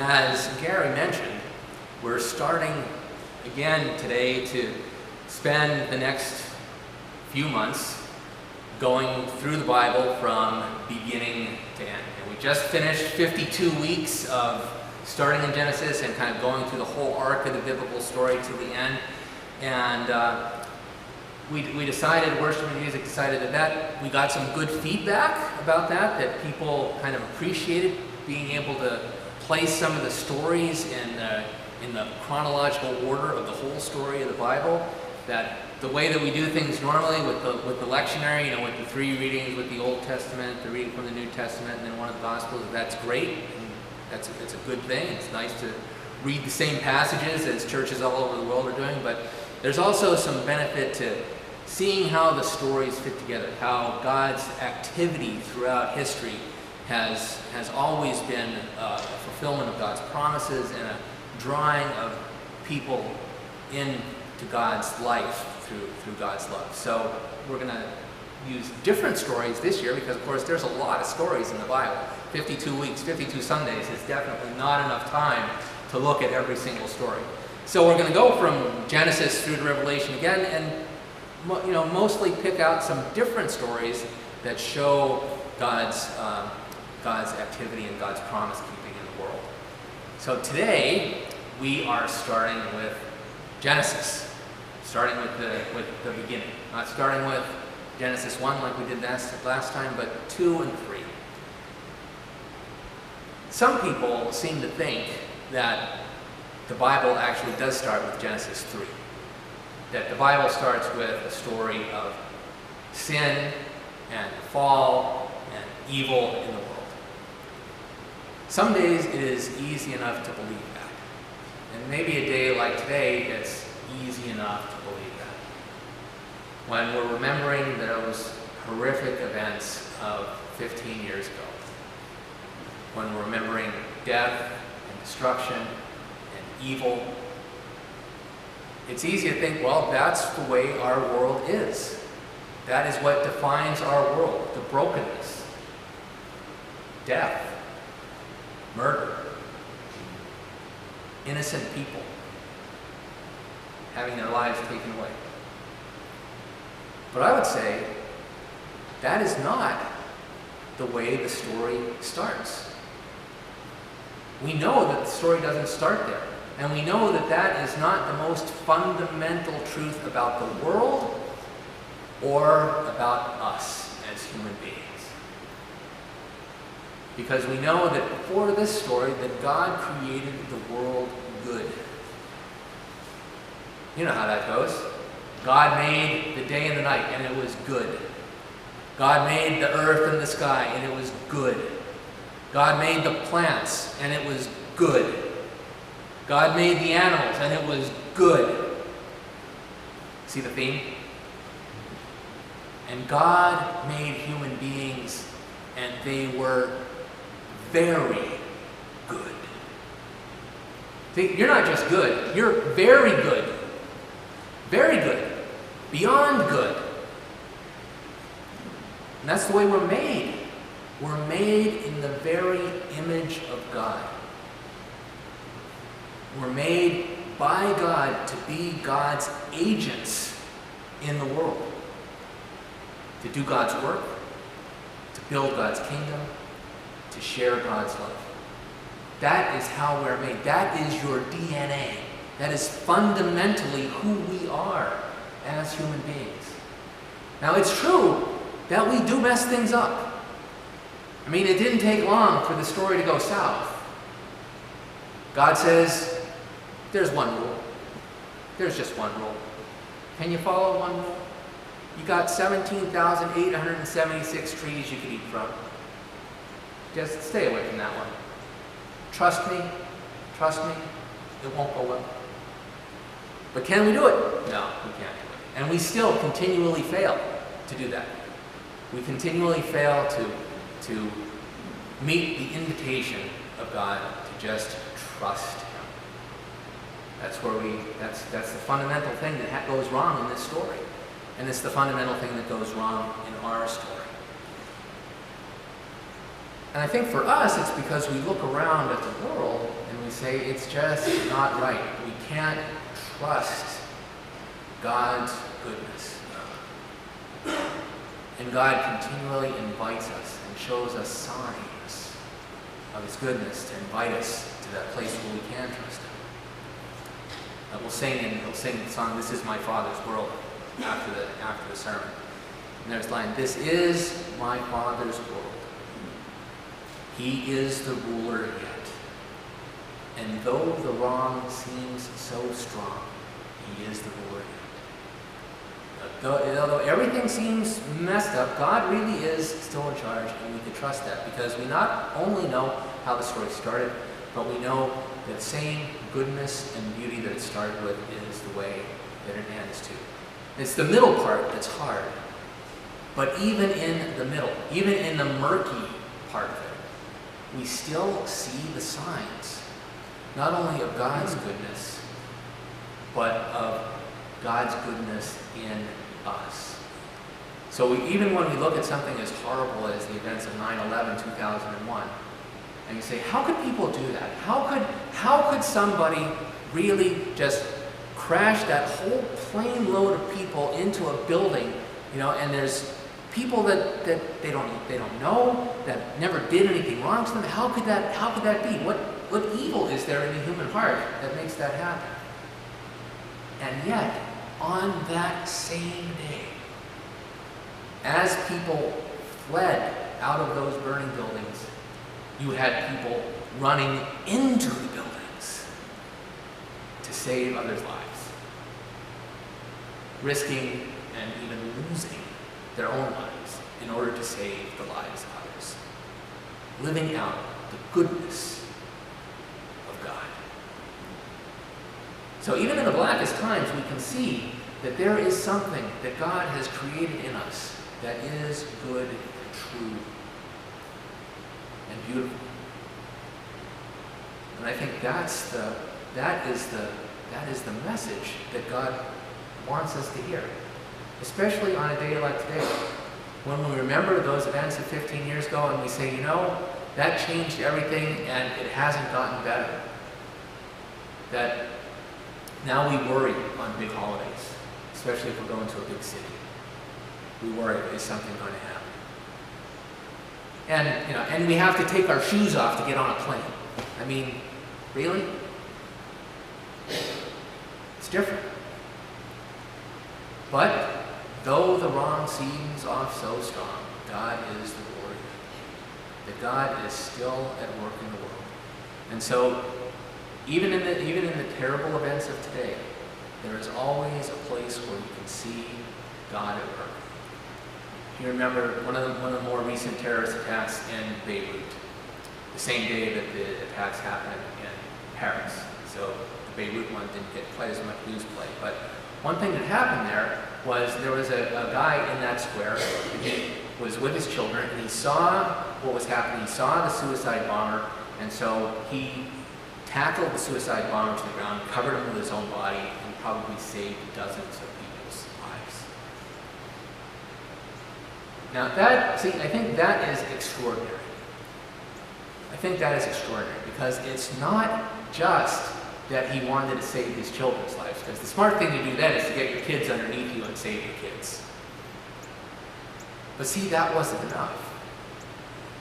As Gary mentioned, we're starting again today to spend the next few months going through the Bible from beginning to end. And we just finished 52 weeks of starting in Genesis and kind of going through the whole arc of the biblical story to the end. And we decided, worship and music decided that we got some good feedback about that people kind of appreciated being able to place some of the stories in the chronological order of the whole story of the Bible. That the way that we do things normally with the lectionary, with the 3 readings, with the Old Testament, the reading from the New Testament, and then one of the Gospels, that's great. And it's a good thing. It's nice to read the same passages as churches all over the world are doing, but there's also some benefit to seeing how the stories fit together, how God's activity throughout history has always been a fulfillment of God's promises and a drawing of people into God's life through God's love. So we're going to use different stories this year because, of course, there's a lot of stories in the Bible. 52 weeks, 52 Sundays is definitely not enough time to look at every single story. So we're going to go from Genesis through to Revelation again and mostly pick out some different stories that show God's activity and God's promise keeping in the world. So today we are starting with Genesis, starting with the beginning, not starting with Genesis 1 like we did last time, but 2 and 3. Some people seem to think that the Bible actually does start with Genesis 3. That the Bible starts with a story of sin and fall and evil in the world. Some days it is easy enough to believe that. And maybe a day like today, it's easy enough to believe that. When we're remembering those horrific events of 15 years ago. When we're remembering death and destruction and evil. It's easy to think, well, that's the way our world is. That is what defines our world, the brokenness, death, murder, innocent people having their lives taken away. But I would say that is not the way the story starts. We know that the story doesn't start there. And we know that that is not the most fundamental truth about the world or about us as human beings. Because we know that before this story that God created the world good. You know how that goes. God made the day and the night and it was good. God made the earth and the sky and it was good. God made the plants and it was good. God made the animals, and it was good. See the theme? And God made human beings, and they were very good. See, you're not just good, you're very good. Very good. Beyond good. And that's the way we're made. We're made in the very image of God. We're made by God to be God's agents in the world. To do God's work, to build God's kingdom, to share God's love. That is how we're made. That is your DNA. That is fundamentally who we are as human beings. Now it's true that we do mess things up. I mean, it didn't take long for the story to go south. God says, there's one rule. There's just one rule. Can you follow one rule? You got 17,876 trees you could eat from. Just stay away from that one. Trust me, it won't go well. But can we do it? No, we can't do it. And we still continually fail to do that. We continually fail to meet the invitation of God to just trust Him. That's the fundamental thing that goes wrong in this story. And it's the fundamental thing that goes wrong in our story. And I think for us, it's because we look around at the world and we say, it's just not right. We can't trust God's goodness. And God continually invites us and shows us signs of His goodness to invite us to that place where we can trust Him. We'll sing the song, "This is my Father's world," after the sermon. And there's the line, "This is my Father's world. He is the ruler yet. And though the wrong seems so strong, He is the ruler yet." Although everything seems messed up, God really is still in charge, and we can trust that because we not only know how the story started, but we know that same goodness and beauty that it started with is the way that it ends too. It's the middle part that's hard. But even in the middle, even in the murky part of it, we still see the signs, not only of God's goodness, but of God's goodness in us. So even when we look at something as horrible as the events of 9/11/2001, and you say, how could people do that? How could somebody really just crash that whole plane load of people into a building, and there's people that they don't know, that never did anything wrong to them? How could that be? What evil is there in the human heart that makes that happen? And yet, on that same day, as people fled out of those burning buildings, you had people running into the buildings to save others' lives, risking and even losing their own lives in order to save the lives of others, living out the goodness of God. So even in the blackest times, we can see that there is something that God has created in us that is good and true and beautiful. And I think that is the message that God wants us to hear, especially on a day like today, when we remember those events of 15 years ago and we say, that changed everything and it hasn't gotten better. That now we worry on big holidays, especially if we're going to a big city. We worry, is something going to happen? And we have to take our shoes off to get on a plane. I mean, really? It's different. But though the wrong seems off so strong, God is the warrior. That God is still at work in the world. And so, even in the terrible events of today, there is always a place where you can see God at work. You remember one of the more recent terrorist attacks in Beirut, the same day that the attacks happened in Paris. So the Beirut one didn't get quite as much news play. But one thing that happened there was a guy in that square, and he was with his children, and he saw what was happening. He saw the suicide bomber, and so he tackled the suicide bomber to the ground, covered him with his own body, and probably saved dozens of people's lives. Now I think that is extraordinary. I think that is extraordinary because it's not just that he wanted to save his children's lives, because the smart thing to do then is to get your kids underneath you and save your kids. But see, that wasn't enough.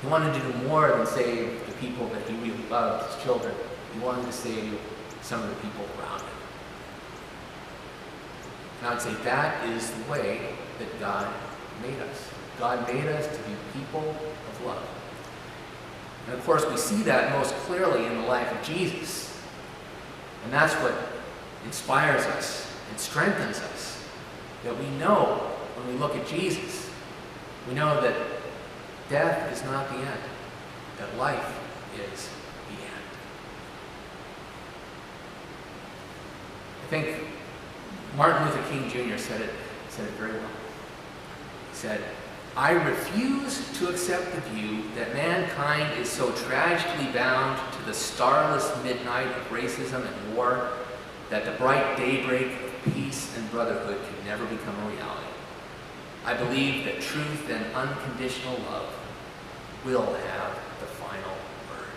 He wanted to do more than save the people that he really loved, his children. He wanted to save some of the people around him. And I would say that is the way that God made us. God made us to be people of love. And of course, we see that most clearly in the life of Jesus. And that's what inspires us and strengthens us. That we know when we look at Jesus, we know that death is not the end, that life is the end. I think Martin Luther King Jr. said it very well. He said, "I refuse to accept the view that mankind is so tragically bound to the starless midnight of racism and war that the bright daybreak of peace and brotherhood can never become a reality. I believe that truth and unconditional love will have the final word.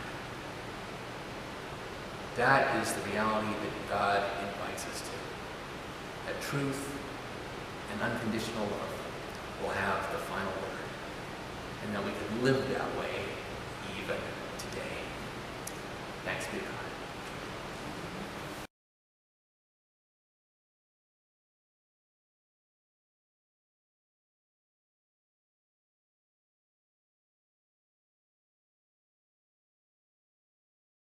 That is the reality that God invites us to. That truth and unconditional love will have the final word. And that we can live that way